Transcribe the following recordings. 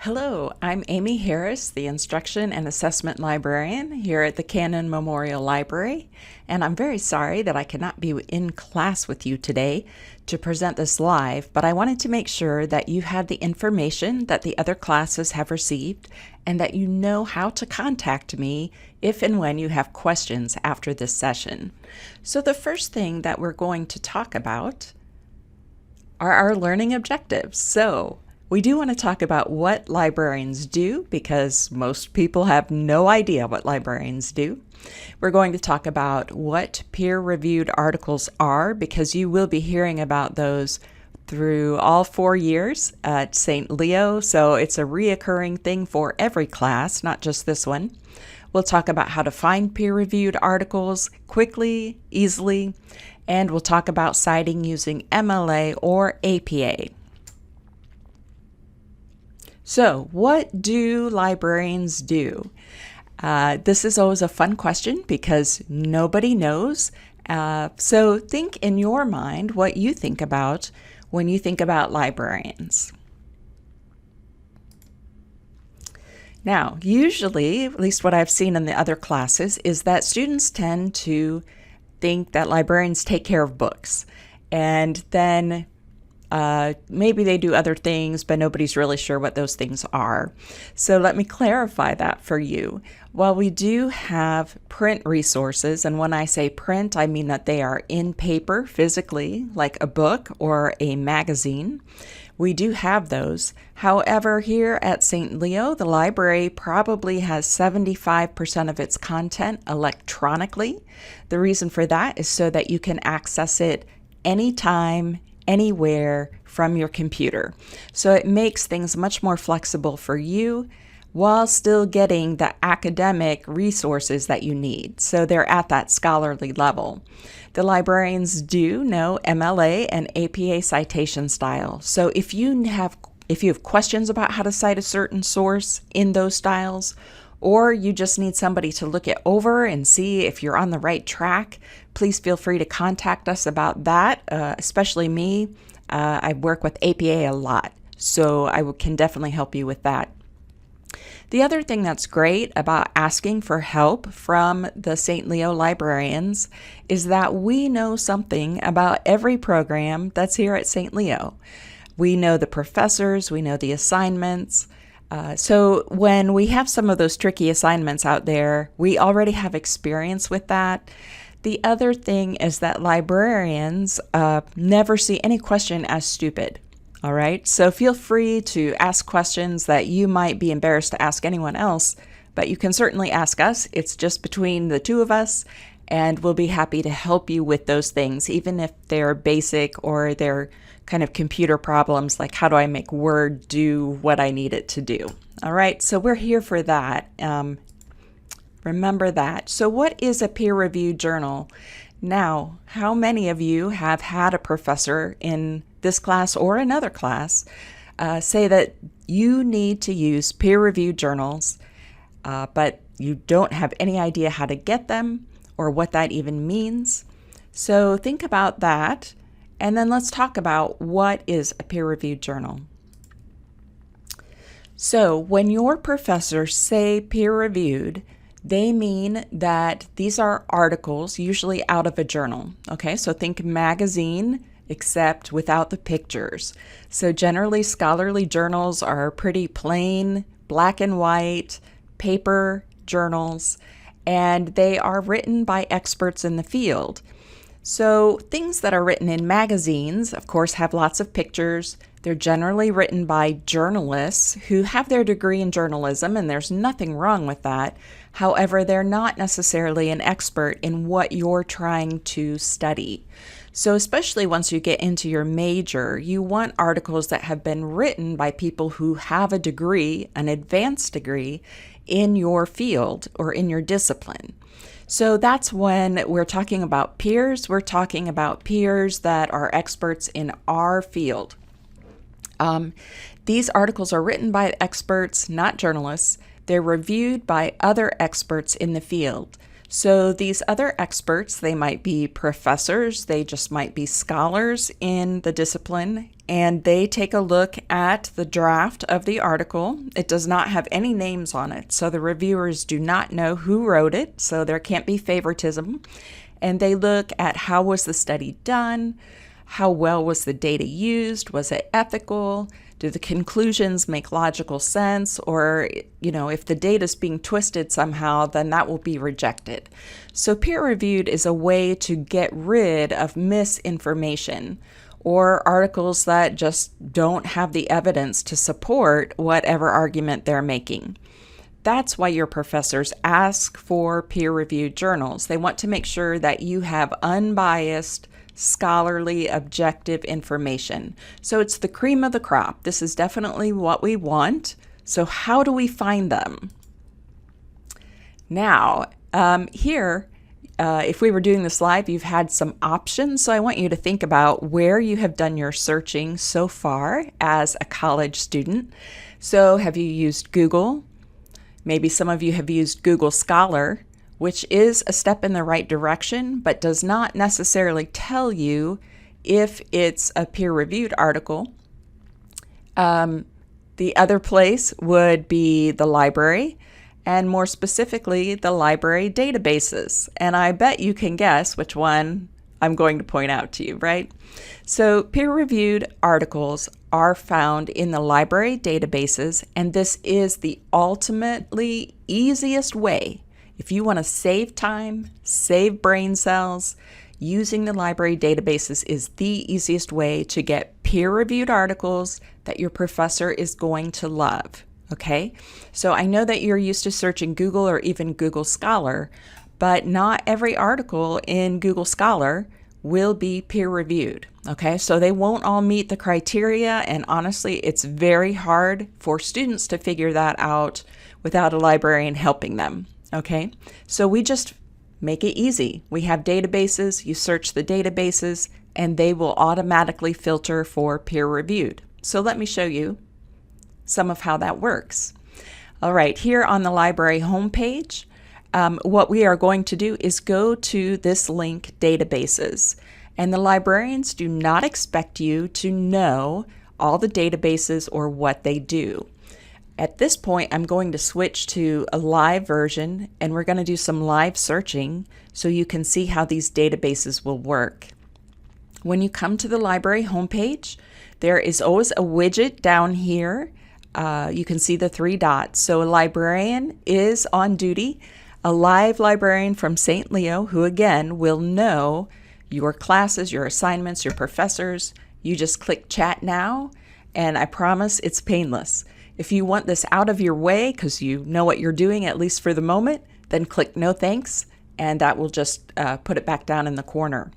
Hello, I'm Amy Harris, the Instruction and Assessment Librarian here at the Cannon Memorial Library, and I'm very sorry that I cannot be in class with you today to present this live, but I wanted to make sure that you had the information that the other classes have received and that you know how to contact me if and when you have questions after this session. So the first thing that we're going to talk about are our learning objectives. So we do want to talk about what librarians do because most people have no idea what librarians do. We're going to talk about what peer-reviewed articles are because you will be hearing about those through all 4 years at St. Leo, so it's a reoccurring thing for every class, not just this one. We'll talk about how to find peer-reviewed articles quickly, easily, and we'll talk about citing using MLA or APA. So, what do librarians do? This is always a fun question because nobody knows. So think in your mind what you think about when you think about librarians. Now, usually, at least what I've seen in the other classes, is that students tend to think that librarians take care of books, and then maybe they do other things, but nobody's really sure what those things are. So let me clarify that for you. While we do have print resources, and when I say print, I mean that they are in paper physically, like a book or a magazine. We do have those. However, here at St. Leo, the library probably has 75% of its content electronically. The reason for that is so that you can access it anytime, anywhere from your computer. So it makes things much more flexible for you while still getting the academic resources that you need. So they're at that scholarly level. The librarians do know MLA and APA citation style. So if you have questions about how to cite a certain source in those styles, or you just need somebody to look it over and see if you're on the right track, please feel free to contact us about that, especially me. I work with APA a lot, so I can definitely help you with that. The other thing that's great about asking for help from the St. Leo librarians is that we know something about every program that's here at St. Leo. We know the professors, we know the assignments. So when we have some of those tricky assignments out there, we already have experience with that. The other thing is that librarians never see any question as stupid. All right, so feel free to ask questions that you might be embarrassed to ask anyone else, but you can certainly ask us. It's just between the two of us, and we'll be happy to help you with those things, even if they're basic or they're kind of computer problems, like how do I make Word do what I need it to do? All right, so we're here for that. Remember that. So what is a peer-reviewed journal? Now, how many of you have had a professor in this class or another class say that you need to use peer-reviewed journals, but you don't have any idea how to get them or what that even means? So think about that, and then let's talk about what is a peer-reviewed journal. So when your professors say peer-reviewed, they mean that these are articles usually out of a journal. Okay, so think magazine, except without the pictures. So generally scholarly journals are pretty plain, black and white, paper journals, and they are written by experts in the field. So things that are written in magazines, of course, have lots of pictures. They're generally written by journalists who have their degree in journalism, and there's nothing wrong with that. However, they're not necessarily an expert in what you're trying to study. So especially once you get into your major, you want articles that have been written by people who have a degree, an advanced degree, in your field or in your discipline. So that's when we're talking about peers. We're talking about peers that are experts in our field. These articles are written by experts, not journalists. They're reviewed by other experts in the field. So these other experts, they might be professors, they just might be scholars in the discipline, and they take a look at the draft of the article. It does not have any names on it, so the reviewers do not know who wrote it, so there can't be favoritism. And they look at how was the study done, how well was the data used, was it ethical, do the conclusions make logical sense, or, if the data is being twisted somehow, then that will be rejected. So peer-reviewed is a way to get rid of misinformation or articles that just don't have the evidence to support whatever argument they're making. That's why your professors ask for peer-reviewed journals. They want to make sure that you have unbiased, scholarly, objective information. So it's the cream of the crop. This is definitely what we want. So how do we find them? Now, here, if we were doing this live, you've had some options. So I want you to think about where you have done your searching so far as a college student. So have you used Google? Maybe some of you have used Google Scholar, which is a step in the right direction, but does not necessarily tell you if it's a peer-reviewed article. The other place would be the library, and more specifically, the library databases. And I bet you can guess which one I'm going to point out to you, right? So peer-reviewed articles are found in the library databases, and this is the ultimately easiest way. If you want to save time, save brain cells, using the library databases is the easiest way to get peer-reviewed articles that your professor is going to love, okay? So I know that you're used to searching Google or even Google Scholar, but not every article in Google Scholar will be peer-reviewed, okay? So they won't all meet the criteria, and honestly, it's very hard for students to figure that out without a librarian helping them. Okay, so we just make it easy. We have databases, you search the databases, and they will automatically filter for peer-reviewed. So let me show you some of how that works. All right, here on the library homepage, what we are going to do is go to this link, databases. And the librarians do not expect you to know all the databases or what they do. At this point, I'm going to switch to a live version, and we're going to do some live searching so you can see how these databases will work. When you come to the library homepage, there is always a widget down here. You can see the 3 dots. So a librarian is on duty, a live librarian from St. Leo, who again will know your classes, your assignments, your professors. You just click chat now, and I promise it's painless. If you want this out of your way because you know what you're doing, at least for the moment, then click no thanks, and that will just put it back down in the corner.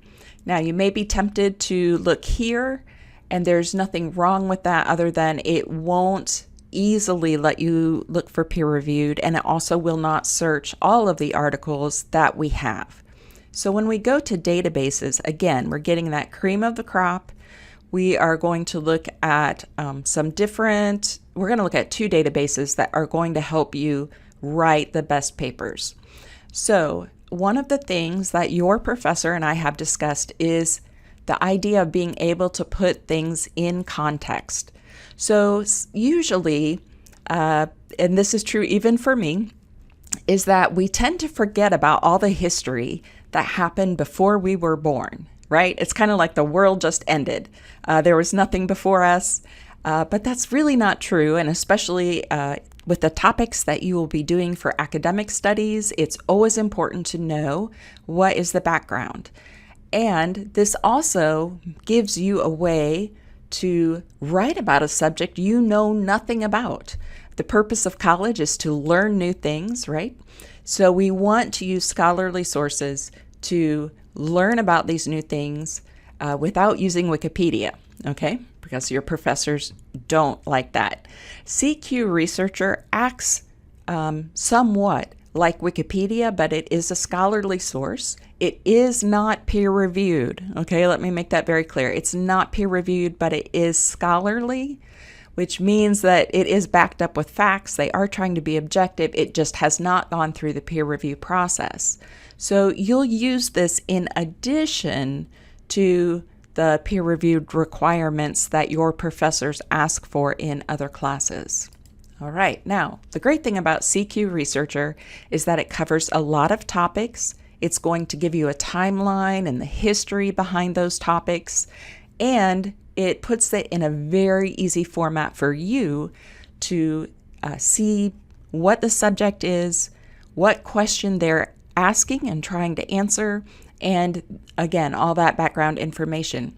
Now, you may be tempted to look here, and there's nothing wrong with that other than it won't easily let you look for peer-reviewed, and it also will not search all of the articles that we have. So when we go to databases, again, we're getting that cream of the crop. We are going to look at we're going to look at 2 databases that are going to help you write the best papers. So one of the things that your professor and I have discussed is the idea of being able to put things in context. So usually, and this is true even for me, is that we tend to forget about all the history that happened before we were born, right? It's kind of like the world just ended. There was nothing before us, but that's really not true. And especially with the topics that you will be doing for academic studies, it's always important to know what is the background. And this also gives you a way to write about a subject you know nothing about. The purpose of college is to learn new things, right? So we want to use scholarly sources to learn about these new things without using Wikipedia, okay? Because your professors don't like that. CQ Researcher acts somewhat like Wikipedia, but it is a scholarly source. It is not peer-reviewed, okay? Let me make that very clear. It's not peer-reviewed, but it is scholarly, which means that it is backed up with facts. They are trying to be objective. It just has not gone through the peer review process. So you'll use this in addition to the peer-reviewed requirements that your professors ask for in other classes. All right, now, the great thing about CQ Researcher is that it covers a lot of topics. It's going to give you a timeline and the history behind those topics, and it puts it in a very easy format for you to see what the subject is, what question they're asking and trying to answer, and again, all that background information.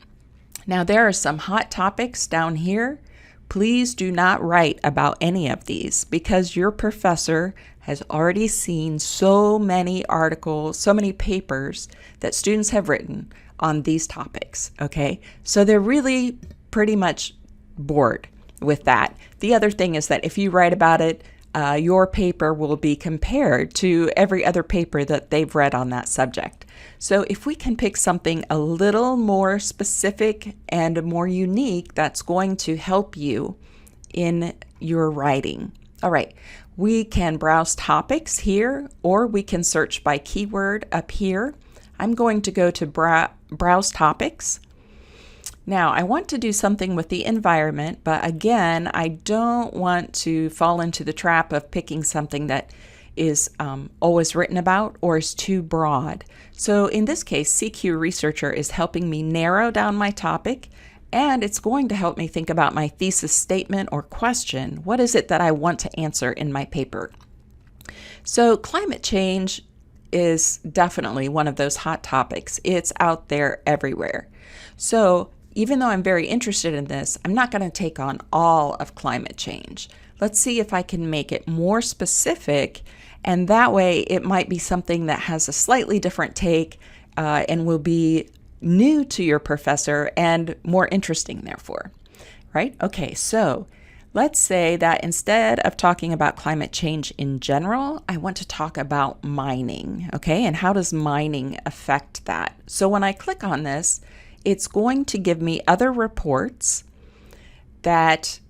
Now, there are some hot topics down here. Please do not write about any of these because your professor has already seen so many articles, so many papers that students have written on these topics, okay? So they're really pretty much bored with that. The other thing is that if you write about it, your paper will be compared to every other paper that they've read on that subject. So if we can pick something a little more specific and more unique, that's going to help you in your writing. All right, we can browse topics here, or we can search by keyword up here. I'm going to go to browse topics. Now, I want to do something with the environment, but again, I don't want to fall into the trap of picking something that is always written about or is too broad. So in this case, CQ Researcher is helping me narrow down my topic, and it's going to help me think about my thesis statement or question. What is it that I want to answer in my paper? So climate change is definitely one of those hot topics. It's out there everywhere. So even though I'm very interested in this, I'm not going to take on all of climate change. Let's see if I can make it more specific, and that way it might be something that has a slightly different take and will be new to your professor and more interesting, therefore, right? Okay, so let's say that instead of talking about climate change in general, I want to talk about mining, okay? And how does mining affect that? So when I click on this, it's going to give me other reports that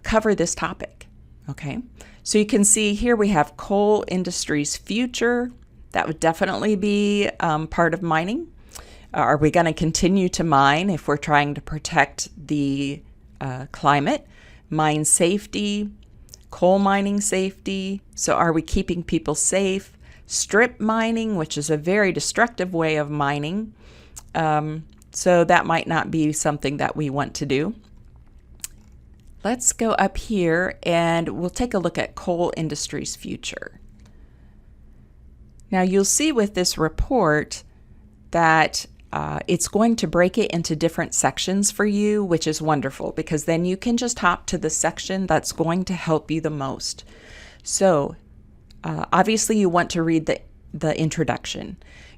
cover this topic, okay? So you can see here we have coal industry's future. That would definitely be part of mining. Are we going to continue to mine if we're trying to protect the climate? Mine safety, coal mining safety. So are we keeping people safe? Strip mining, which is a very destructive way of mining. So that might not be something that we want to do. Let's go up here and we'll take a look at coal industry's future. Now you'll see with this report that it's going to break it into different sections for you, which is wonderful because then you can just hop to the section that's going to help you the most. So obviously you want to read the introduction.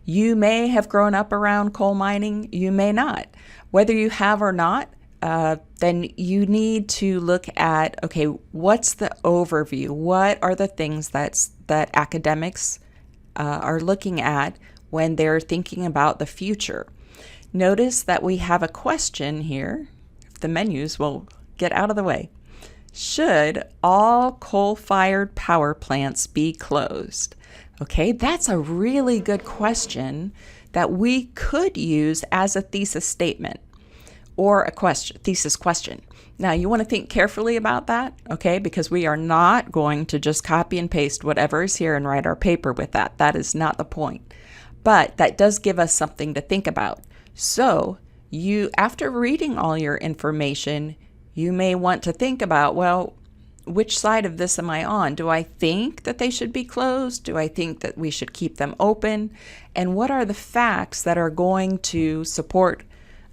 You may have grown up around coal mining, you may not. Whether you have or not, then you need to look at, okay, what's the overview? What are the things that academics are looking at when they're thinking about the future? Notice that we have a question here. If the menus will get out of the way. Should all coal-fired power plants be closed? Okay, that's a really good question that we could use as a thesis statement or a thesis question. Now, you want to think carefully about that, okay, because we are not going to just copy and paste whatever is here and write our paper with that. That is not the point. But that does give us something to think about. So you, after reading all your information, you may want to think about, well, which side of this am I on? Do I think that they should be closed? Do I think that we should keep them open? And what are the facts that are going to support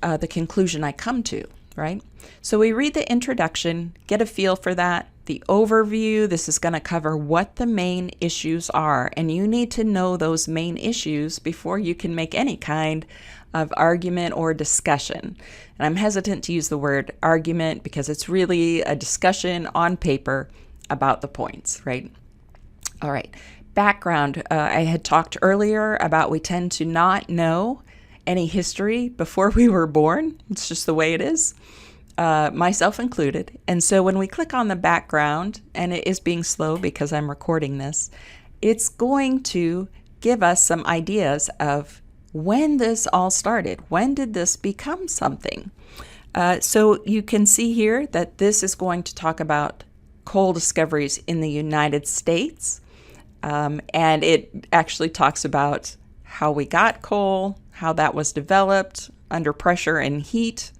the conclusion I come to, right? So we read the introduction, get a feel for that. The overview, this is going to cover what the main issues are, and you need to know those main issues before you can make any kind of argument or discussion. And I'm hesitant to use the word argument because it's really a discussion on paper about the points, right? All right, background. I had talked earlier about we tend to not know any history before we were born. It's just the way it is. Myself included. And so when we click on the background, and it is being slow because I'm recording this, it's going to give us some ideas of when this all started. When did this become something? So you can see here that this is going to talk about coal discoveries in the United States. And it actually talks about how we got coal, how that was developed under pressure and heat.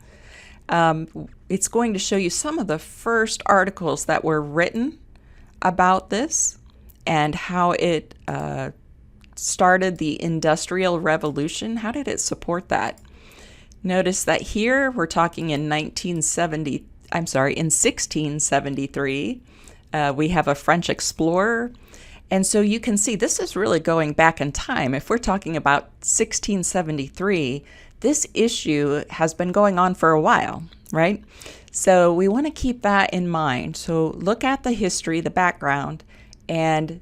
It's going to show you some of the first articles that were written about this and how it started the Industrial Revolution. How did it support that? Notice that here we're talking in 1673. We have a French explorer. And so you can see this is really going back in time. If we're talking about 1673, this issue has been going on for a while, right? So we want to keep that in mind. So look at the history, the background, and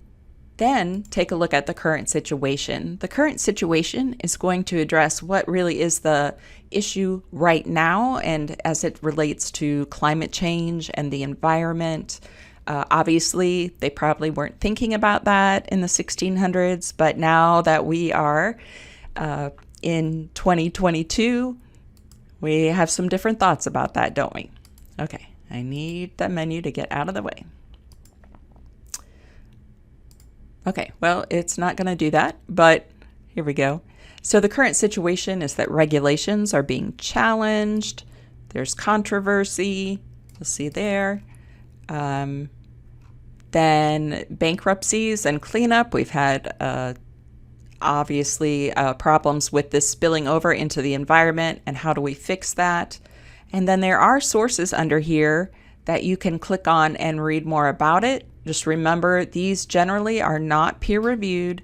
then take a look at the current situation. The current situation is going to address what really is the issue right now and as it relates to climate change and the environment. Obviously, they probably weren't thinking about that in the 1600s, but now that we are in 2022, we have some different thoughts about that, don't we? Okay, I need the menu to get out of the way. Okay, well, it's not going to do that, but here we go. So the current situation is that regulations are being challenged. There's controversy. You'll see there. Then bankruptcies and cleanup. We've had obviously problems with this spilling over into the environment, and how do we fix that? And then there are sources under here that you can click on and read more about it. Just remember, these generally are not peer-reviewed,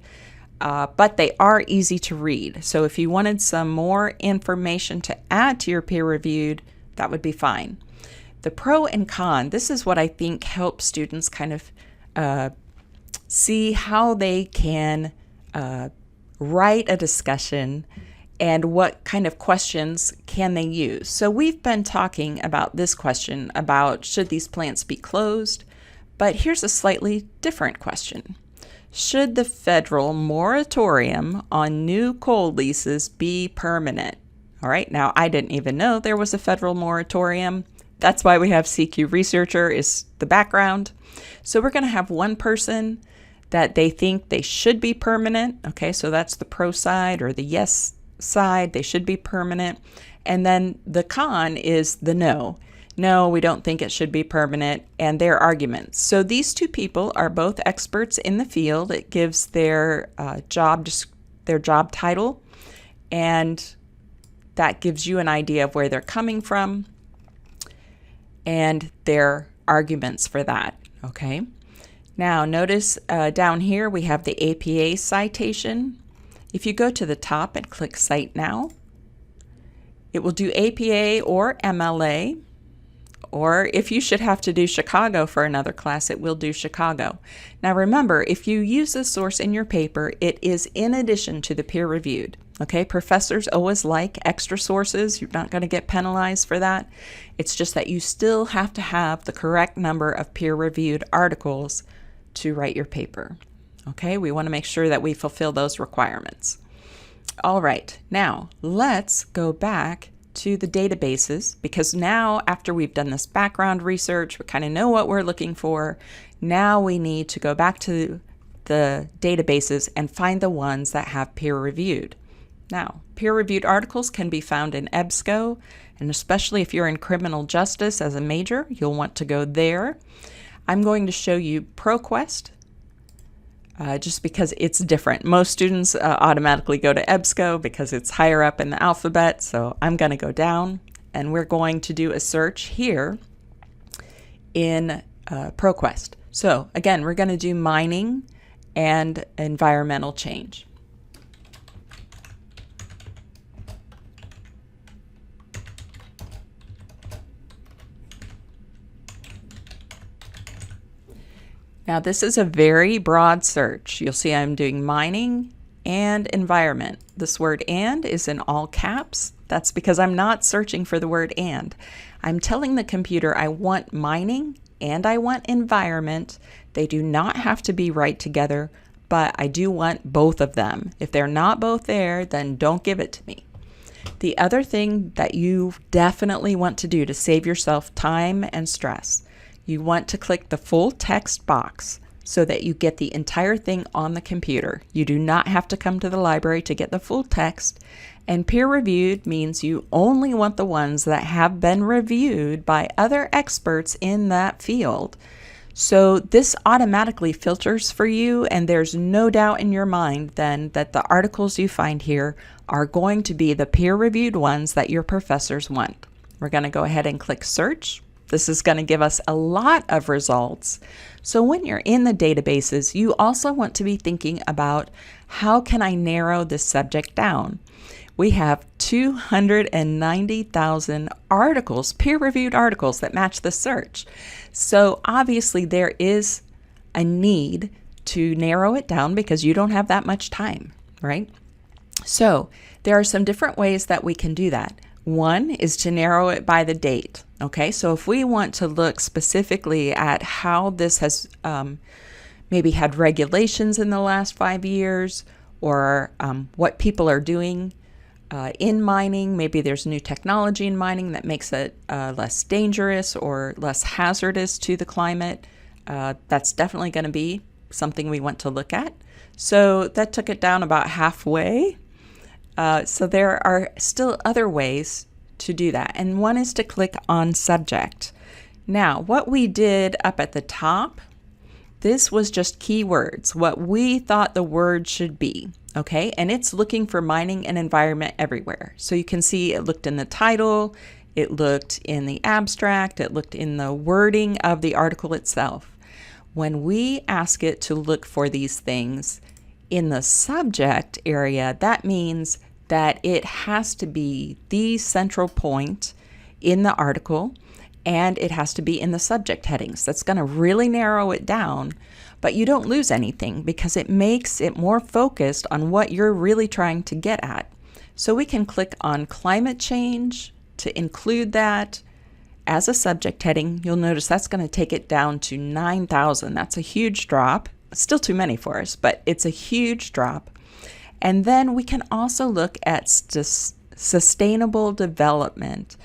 but they are easy to read. So if you wanted some more information to add to your peer-reviewed, that would be fine. The pro and con, this is what I think helps students kind of see how they can write a discussion and what kind of questions can they use. So we've been talking about this question about should these plants be closed, but here's a slightly different question. Should the federal moratorium on new coal leases be permanent? All right, now I didn't even know there was a federal moratorium. That's why we have CQ Researcher is the background. So we're going to have one person that they think they should be permanent. Okay, so that's the pro side or the yes side. They should be permanent. And then the con is the no. No, we don't think it should be permanent, and their arguments. So these two people are both experts in the field. It gives their job title, and that gives you an idea of where they're coming from and their arguments for that, okay? Now, notice down here we have the APA citation. If you go to the top and click Cite Now, it will do APA or MLA, or if you should have to do Chicago for another class, it will do Chicago. Now remember, if you use this source in your paper, it is in addition to the peer-reviewed. Okay, professors always like extra sources. You're not going to get penalized for that. It's just that you still have to have the correct number of peer-reviewed articles to write your paper. Okay, we want to make sure that we fulfill those requirements. All right, now let's go back to the databases, because now after we've done this background research, we kind of know what we're looking for. Now we need to go back to the databases and find the ones that have peer-reviewed. Now, peer-reviewed articles can be found in EBSCO, and especially if you're in criminal justice as a major, you'll want to go there. I'm going to show you ProQuest, just because it's different. Most students automatically go to EBSCO because it's higher up in the alphabet, so I'm going to go down, and we're going to do a search here in ProQuest. So again, we're going to do mining and environmental change. Now this is a very broad search. You'll see I'm doing mining and environment. This word and is in all caps. That's because I'm not searching for the word and. I'm telling the computer I want mining and I want environment. They do not have to be right together, but I do want both of them. If they're not both there, then don't give it to me. The other thing that you definitely want to do to save yourself time and stress, you want to click the full text box so that you get the entire thing on the computer. You do not have to come to the library to get the full text. And peer-reviewed means you only want the ones that have been reviewed by other experts in that field. So this automatically filters for you, and there's no doubt in your mind then that the articles you find here are going to be the peer-reviewed ones that your professors want. We're going to go ahead and click search. This is going to give us a lot of results. So when you're in the databases, you also want to be thinking about, how can I narrow this subject down? We have 290,000 articles, peer-reviewed articles that match the search. So obviously there is a need to narrow it down because you don't have that much time, right? So there are some different ways that we can do that. One is to narrow it by the date. Okay, so if we want to look specifically at how this has maybe had regulations in the last 5 years, or what people are doing in mining, maybe there's new technology in mining that makes it less dangerous or less hazardous to the climate, that's definitely going to be something we want to look at. So that took it down about halfway. So there are still other ways to do that. And one is to click on subject. Now, what we did up at the top, this was just keywords, what we thought the word should be. Okay, and it's looking for mining and environment everywhere. So you can see it looked in the title, it looked in the abstract, it looked in the wording of the article itself. When we ask it to look for these things in the subject area, that means that it has to be the central point in the article, and it has to be in the subject headings. That's going to really narrow it down, but you don't lose anything because it makes it more focused on what you're really trying to get at. So we can click on climate change to include that as a subject heading. You'll notice that's going to take it down to 9,000. That's a huge drop. Still too many for us, but it's a huge drop. And then we can also look at sustainable development.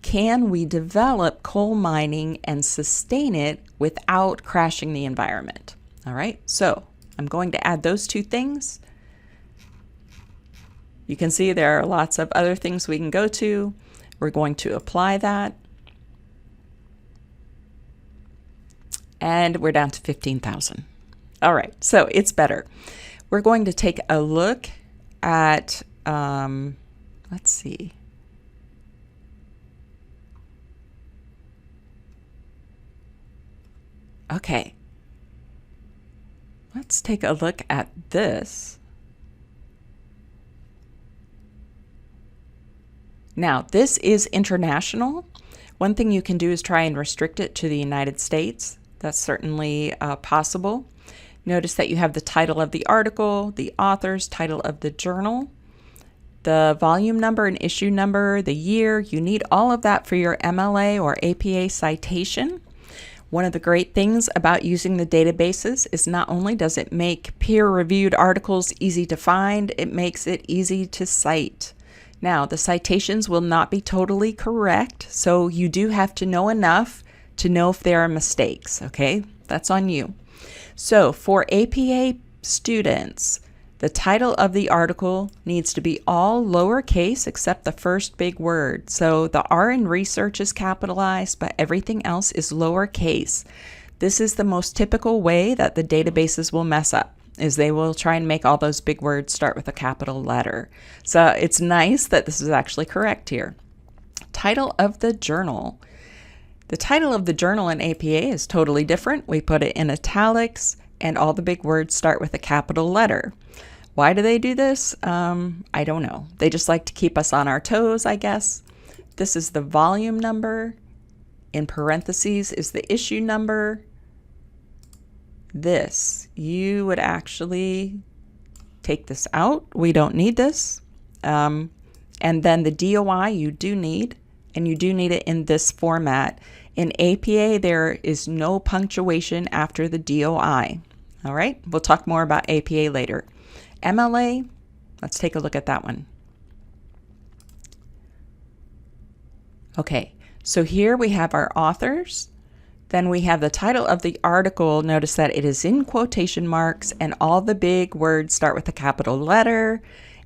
Can we develop coal mining and sustain it without crashing the environment? All right, so I'm going to add those two things. You can see there are lots of other things we can go to. We're going to apply that. And we're down to 15,000. All right, so it's better. We're going to take a look at, let's see. Okay, let's take a look at this. Now, this is international. One thing you can do is try and restrict it to the United States. That's certainly possible. Notice that you have the title of the article, the author's title of the journal, the volume number and issue number, the year. You need all of that for your MLA or APA citation. One of the great things about using the databases is not only does it make peer-reviewed articles easy to find, it makes it easy to cite. Now, the citations will not be totally correct, so you do have to know enough to know if there are mistakes, okay? That's on you. So for APA students, the title of the article needs to be all lowercase except the first big word. So the R in research is capitalized, but everything else is lowercase. This is the most typical way that the databases will mess up, is they will try and make all those big words start with a capital letter. So it's nice that this is actually correct here. Title of the journal. The title of the journal in APA is totally different. We put it in italics, and all the big words start with a capital letter. Why do they do this? I don't know. They just like to keep us on our toes, I guess. This is the volume number. In parentheses is the issue number. This, you would actually take this out. We don't need this. And then the DOI you do need, and you do need it in this format. In APA, there is no punctuation after the DOI. All right, we'll talk more about APA later. MLA, let's take a look at that one. Okay, so here we have our authors. Then we have the title of the article. Notice that it is in quotation marks and all the big words start with a capital letter.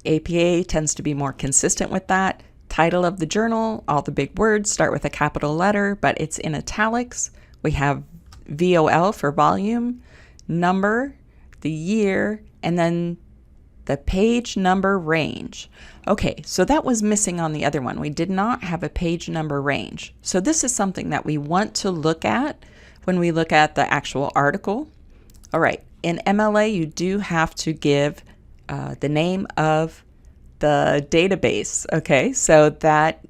APA tends to be more consistent with that. Title of the journal, all the big words start with a capital letter, but it's in italics. We have VOL for volume, number, the year, and then the page number range. Okay, so that was missing on the other one. We did not have a page number range. So this is something that we want to look at when we look at the actual article. All right, in MLA, you do have to give the name of the database. Okay, so that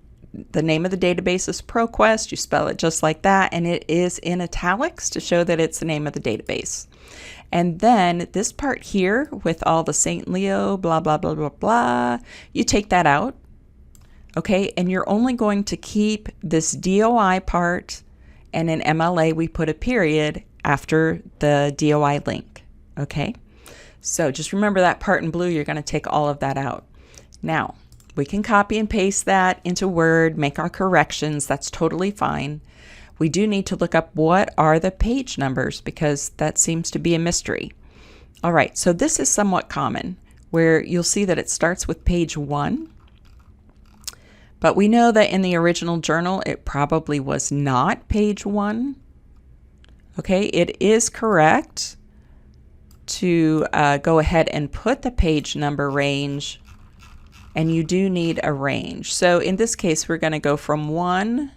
the name of the database is ProQuest. You spell it just like that, and it is in italics to show that it's the name of the database. And then this part here with all the St. Leo, blah, blah, blah, blah, blah, you take that out, okay? And you're only going to keep this DOI part, and in MLA, we put a period after the DOI link, okay? So just remember that part in blue, you're going to take all of that out. Now, we can copy and paste that into Word, make our corrections, that's totally fine. We do need to look up what are the page numbers because that seems to be a mystery. All right, so this is somewhat common where you'll see that it starts with page 1, but we know that in the original journal it probably was not page 1. Okay, it is correct to go ahead and put the page number range, and you do need a range. So in this case, we're going to go from 1.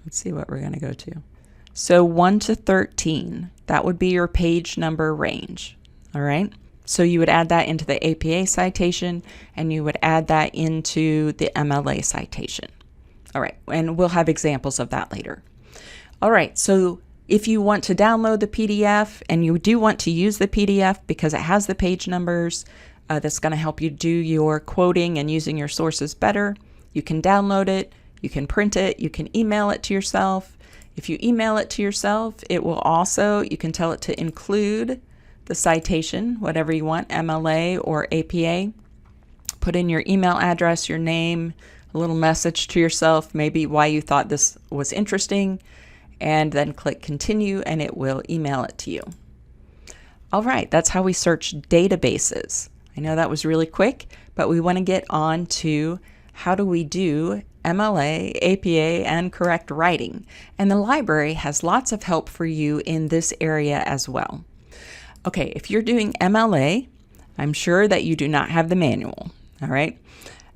Let's see what we're going to go to. So 1 to 13, that would be your page number range. All right. So you would add that into the APA citation and you would add that into the MLA citation. All right. And we'll have examples of that later. All right. So if you want to download the PDF and you do want to use the PDF because it has the page numbers, that's going to help you do your quoting and using your sources better, you can download it. You can print it, you can email it to yourself. If you email it to yourself, it will also, you can tell it to include the citation, whatever you want, MLA or APA. Put in your email address, your name, a little message to yourself, maybe why you thought this was interesting, and then click continue and it will email it to you. All right, that's how we search databases. I know that was really quick, but we want to get on to how do we do MLA, APA, and correct writing. And the library has lots of help for you in this area as well. Okay, if you're doing MLA, I'm sure that you do not have the manual, all right?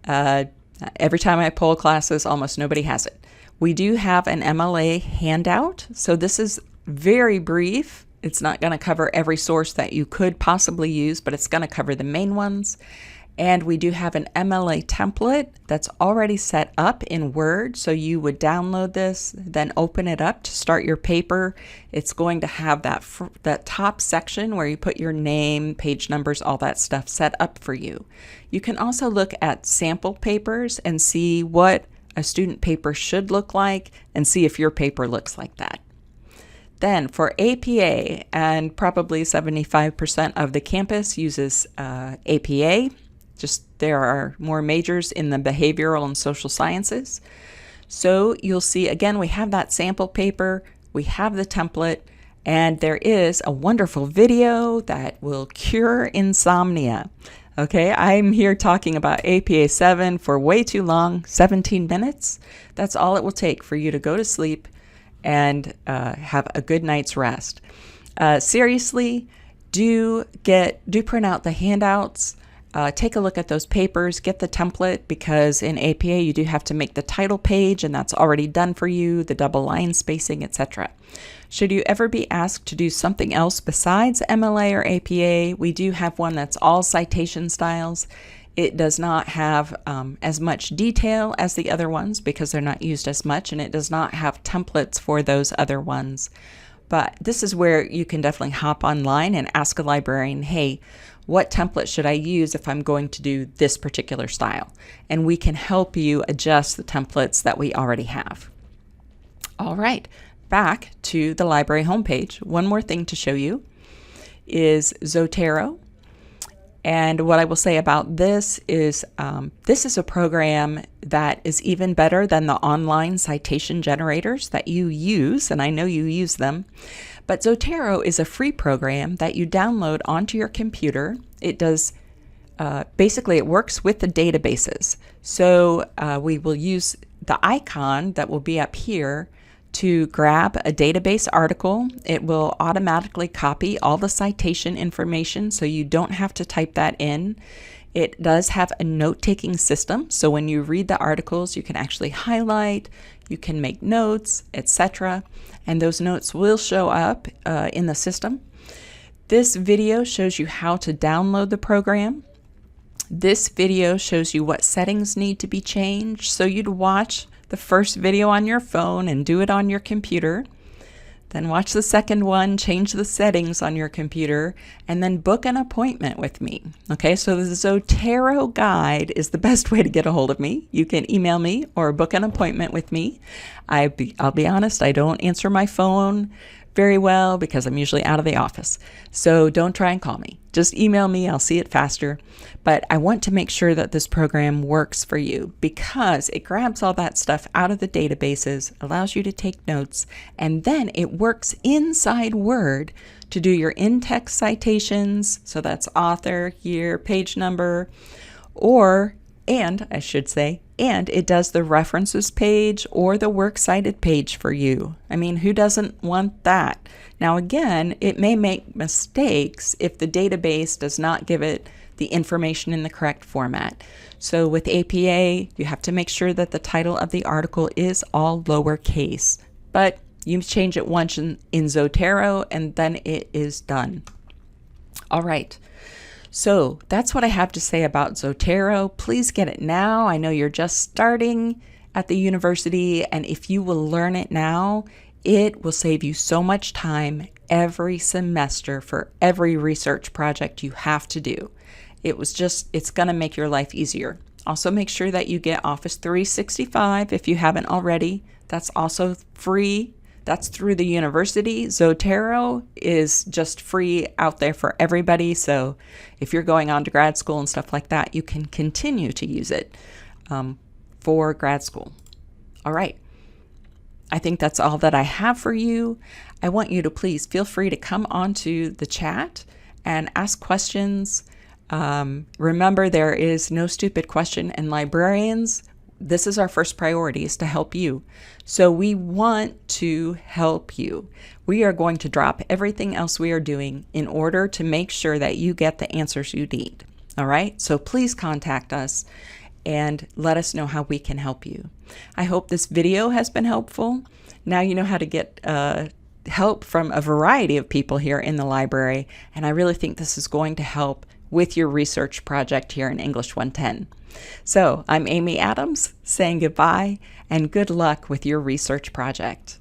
Every time I poll classes, almost nobody has it. We do have an MLA handout, so this is very brief. It's not going to cover every source that you could possibly use, but it's going to cover the main ones. And we do have an MLA template that's already set up in Word. So you would download this, then open it up to start your paper. It's going to have that top section where you put your name, page numbers, all that stuff set up for you. You can also look at sample papers and see what a student paper should look like and see if your paper looks like that. Then for APA, and probably 75% of the campus uses APA. Just there are more majors in the behavioral and social sciences. So you'll see, again, we have that sample paper, we have the template, and there is a wonderful video that will cure insomnia. Okay, I'm here talking about APA 7 for way too long, 17 minutes. That's all it will take for you to go to sleep and have a good night's rest. Seriously, do print out the handouts. Take a look at those papers, get the template, because in APA you do have to make the title page and that's already done for you, the double line spacing, etc. Should you ever be asked to do something else besides MLA or APA, we do have one that's all citation styles. It does not have as much detail as the other ones because they're not used as much, and it does not have templates for those other ones. But this is where you can definitely hop online and ask a librarian, hey, what template should I use if I'm going to do this particular style? And we can help you adjust the templates that we already have. All right, back to the library homepage, one more thing to show you is Zotero. And what I will say about this is a program that is even better than the online citation generators that you use, and I know you use them. But Zotero is a free program that you download onto your computer. It does, basically it works with the databases. So we will use the icon that will be up here to grab a database article. It will automatically copy all the citation information so you don't have to type that in. It does have a note-taking system, so when you read the articles you can actually highlight, you can make notes, etc. And those notes will show up in the system. This video shows you how to download the program. This video shows you what settings need to be changed, so you'd watch the first video on your phone and do it on your computer. Then watch the second one, change the settings on your computer, and then book an appointment with me. Okay, so the Zotero guide is the best way to get a hold of me. You can email me or book an appointment with me. I'll be honest, I don't answer my phone very well because I'm usually out of the office. So don't try and call me. Just email me, I'll see it faster. But I want to make sure that this program works for you because it grabs all that stuff out of the databases, allows you to take notes, and then it works inside Word to do your in-text citations. So that's author, year, page number, and it does the references page or the works cited page for you. I mean, who doesn't want that? Now again, it may make mistakes if the database does not give it the information in the correct format. So with APA, you have to make sure that the title of the article is all lowercase, but you change it once in Zotero and then it is done. All right. So that's what I have to say about Zotero. Please get it now. I know you're just starting at the university, and if you will learn it now, it will save you so much time every semester for every research project you have to do. It's going to make your life easier. Also make sure that you get Office 365 if you haven't already. That's also free. That's through the university. Zotero is just free out there for everybody. So if you're going on to grad school and stuff like that, you can continue to use it for grad school. All right. I think that's all that I have for you. I want you to please feel free to come onto the chat and ask questions. Remember, there is no stupid question, and librarians, this is our first priority, is to help you. So we want to help you. We are going to drop everything else we are doing in order to make sure that you get the answers you need. All right? So please contact us and let us know how we can help you. I hope this video has been helpful. Now you know how to get help from a variety of people here in the library, and I really think this is going to help with your research project here in English 110. So I'm Amy Adams saying goodbye and good luck with your research project.